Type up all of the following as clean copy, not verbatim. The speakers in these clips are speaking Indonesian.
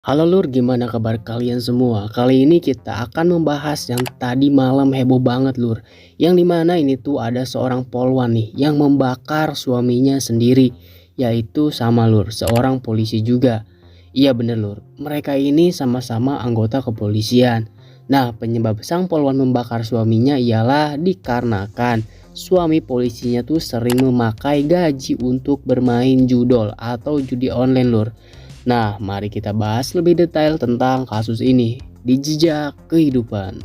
Halo Lur, gimana kabar kalian semua? Kali ini kita akan membahas yang tadi malam heboh banget Lur. Yang dimana ini tuh ada seorang polwan nih yang membakar suaminya sendiri. Yaitu sama Lur, seorang polisi juga. Iya bener Lur, mereka ini sama-sama anggota kepolisian. Nah, penyebab sang polwan membakar suaminya ialah dikarenakan suami polisinya tuh sering memakai gaji untuk bermain judol atau judi online Lur. Nah, mari kita bahas lebih detail tentang kasus ini di jejak kehidupan.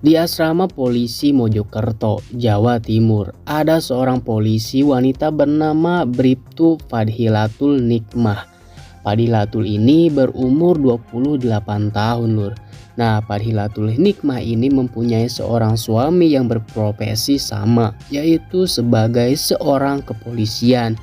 Di asrama polisi Mojokerto, Jawa Timur, ada seorang polisi wanita bernama Bribtu Fadhilatul Nikmah. Fadhilatul ini berumur 28 tahun, Lur. Nah, Fadhilatul Nikmah ini mempunyai seorang suami yang berprofesi sama, yaitu sebagai seorang kepolisian.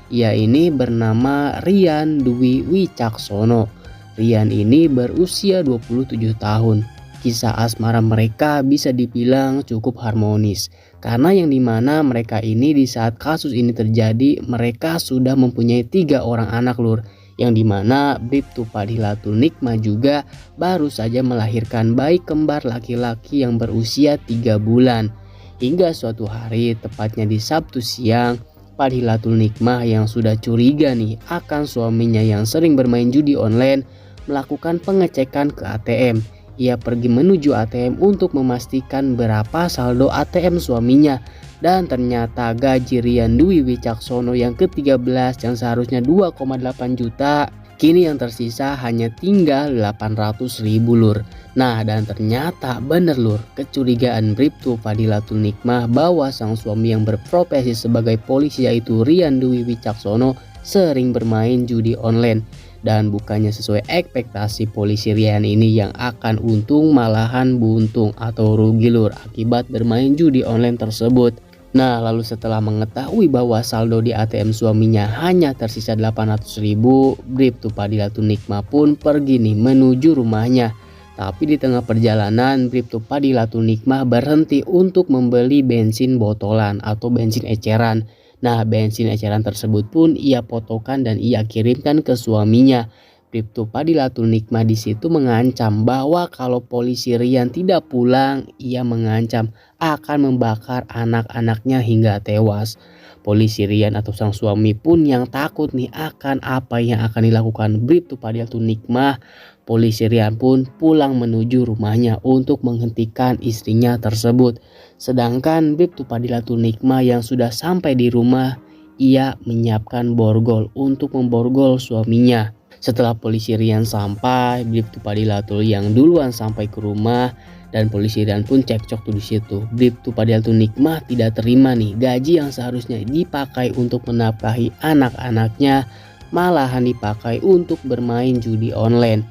Ia ini bernama Rian Dwi Wicaksono. Rian ini berusia 27 tahun. Kisah asmara mereka bisa dibilang cukup harmonis. Karena yang dimana mereka ini di saat kasus ini terjadi, mereka sudah mempunyai 3 orang anak Lur. Yang dimana Bribtu Fadhilatul Nikmah juga baru saja melahirkan bayi kembar laki-laki yang berusia 3 bulan. Hingga suatu hari, tepatnya di Sabtu siang, Fadhilatul Nikmah yang sudah curiga nih akan suaminya yang sering bermain judi online melakukan pengecekan ke ATM. Ia pergi menuju ATM untuk memastikan berapa saldo ATM suaminya. Dan ternyata gaji Rian Dwi Wicaksono yang ke-13 yang seharusnya 2,8 juta, kini yang tersisa hanya tinggal 800.000 Lur. Nah, dan ternyata bener Lur, kecurigaan Bribtu Fadhilatul Nikmah bahwa sang suami yang berprofesi sebagai polisi yaitu Rian Dwi Wicaksono sering bermain judi online. Dan bukannya sesuai ekspektasi, polisi Rian ini yang akan untung malahan buntung atau rugi Lur akibat bermain judi online tersebut. Nah, lalu setelah mengetahui bahwa saldo di ATM suaminya hanya tersisa 800.000, Bribtu Fadhilatul Nikmah pun pergi nih menuju rumahnya. Tapi di tengah perjalanan, Bribtu Fadhilatul Nikmah berhenti untuk membeli bensin botolan atau bensin eceran. Nah, bensin eceran tersebut pun ia fotokan dan ia kirimkan ke suaminya. Bribtu Fadhilatul Nikmah di situ mengancam bahwa kalau polisi Rian tidak pulang, ia mengancam akan membakar anak-anaknya hingga tewas. Polisi Rian atau sang suami pun yang takut nih akan apa yang akan dilakukan Bribtu Fadhilatul Nikmah. Polisi Rian pun pulang menuju rumahnya untuk menghentikan istrinya tersebut. Sedangkan Bribtu Fadhilatul Nikmah yang sudah sampai di rumah, ia menyiapkan borgol untuk memborgol suaminya. Setelah polisi Rian sampai, Bribtu Fadhilatul yang duluan sampai ke rumah dan polisi Rian pun cekcok tuh di situ. Bribtu Fadhilatul Nikmah tidak terima nih gaji yang seharusnya dipakai untuk menafkahi anak-anaknya malahan dipakai untuk bermain judi online.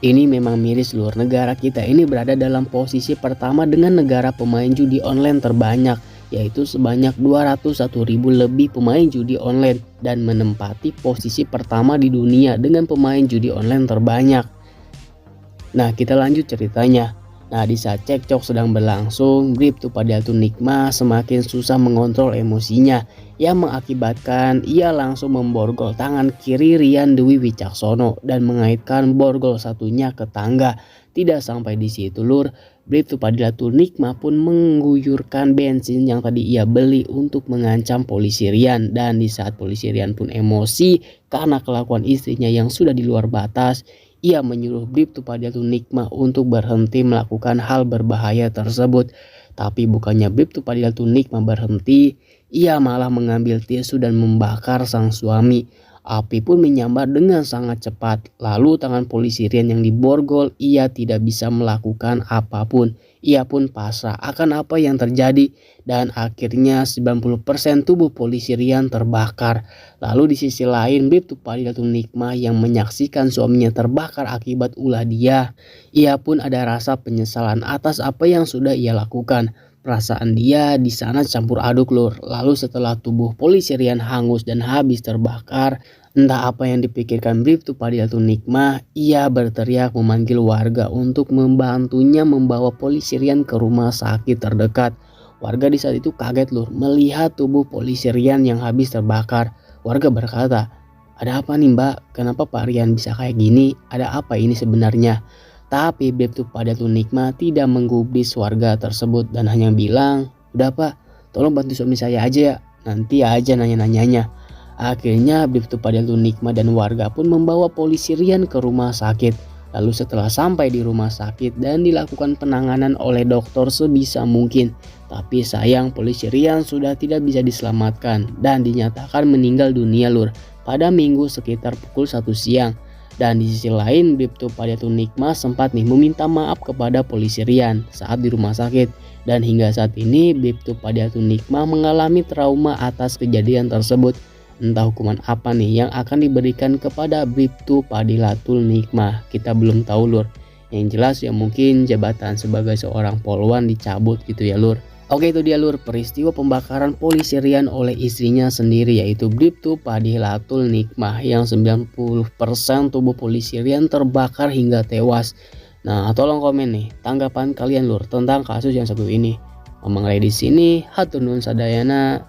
Ini memang miris Lur, negara kita ini berada dalam posisi pertama dengan negara pemain judi online terbanyak, yaitu sebanyak 201.000 lebih pemain judi online dan menempati posisi pertama di dunia dengan pemain judi online terbanyak. Nah, kita lanjut ceritanya. Nah, di saat cekcok sedang berlangsung, Bribtu Fadhilatul Nikmah semakin susah mengontrol emosinya yang mengakibatkan ia langsung memborgol tangan kiri Rian Dwi Wicaksono dan mengaitkan borgol satunya ke tangga. Tidak sampai di situ Lur, Bribtu Fadhilatul Nikmah pun mengguyurkan bensin yang tadi ia beli untuk mengancam polisi Rian. Dan di saat polisi Rian pun emosi karena kelakuan istrinya yang sudah di luar batas, ia menyuruh Bribtu Fadhilatul Nikmah untuk berhenti melakukan hal berbahaya tersebut. Tapi bukannya Bribtu Fadhilatul Nikmah berhenti, ia malah mengambil tisu dan membakar sang suami. Api pun menyambar dengan sangat cepat. Lalu tangan polisi Rian yang diborgol, ia tidak bisa melakukan apapun. Ia pun pasrah akan apa yang terjadi dan akhirnya 90% tubuh polisi Rian terbakar. Lalu di sisi lain, Bribtu Fadhilatul Nikmah yang menyaksikan suaminya terbakar akibat ulah dia. Ia pun ada rasa penyesalan atas apa yang sudah ia lakukan. Perasaan dia di sana campur aduk Lur. Lalu setelah tubuh polisi Rian hangus dan habis terbakar, entah apa yang dipikirkan Bribtu Fadhilatul Nikmah, ia berteriak memanggil warga untuk membantunya membawa polisi Rian ke rumah sakit terdekat. Warga di saat itu kaget Lur melihat tubuh polisi Rian yang habis terbakar. Warga berkata, "Ada apa nih Mbak? Kenapa Pak Rian bisa kayak gini? Ada apa ini sebenarnya?" Tapi Bribtu Padatul Nikmah tidak menggubris warga tersebut dan hanya bilang, "Udah Pak, tolong bantu suami saya aja ya, nanti aja nanya-nanyanya." Akhirnya Bribtu Padatul Nikmah dan warga pun membawa polisi Rian ke rumah sakit. Lalu setelah sampai di rumah sakit dan dilakukan penanganan oleh dokter sebisa mungkin, tapi sayang polisi Rian sudah tidak bisa diselamatkan dan dinyatakan meninggal dunia lur pada minggu sekitar pukul 1 siang. Dan di sisi lain Bribtu Padatul Nikmah sempat nih meminta maaf kepada polisi Rian saat di rumah sakit. Dan hingga saat ini Bribtu Padatul Nikmah mengalami trauma atas kejadian tersebut. Entah hukuman apa nih yang akan diberikan kepada Bribtu Padilatul Nikmah, kita belum tahu lur. Yang jelas ya mungkin jabatan sebagai seorang polwan dicabut gitu ya lur. Oke, itu dia lur peristiwa pembakaran polisi Rian oleh istrinya sendiri yaitu Bribtu Padilatul Nikmah yang 90% tubuh polisi Rian terbakar hingga tewas. Nah, tolong komen nih tanggapan kalian lur tentang kasus yang satu ini. Omong di sini, hatur nuhun sadayana.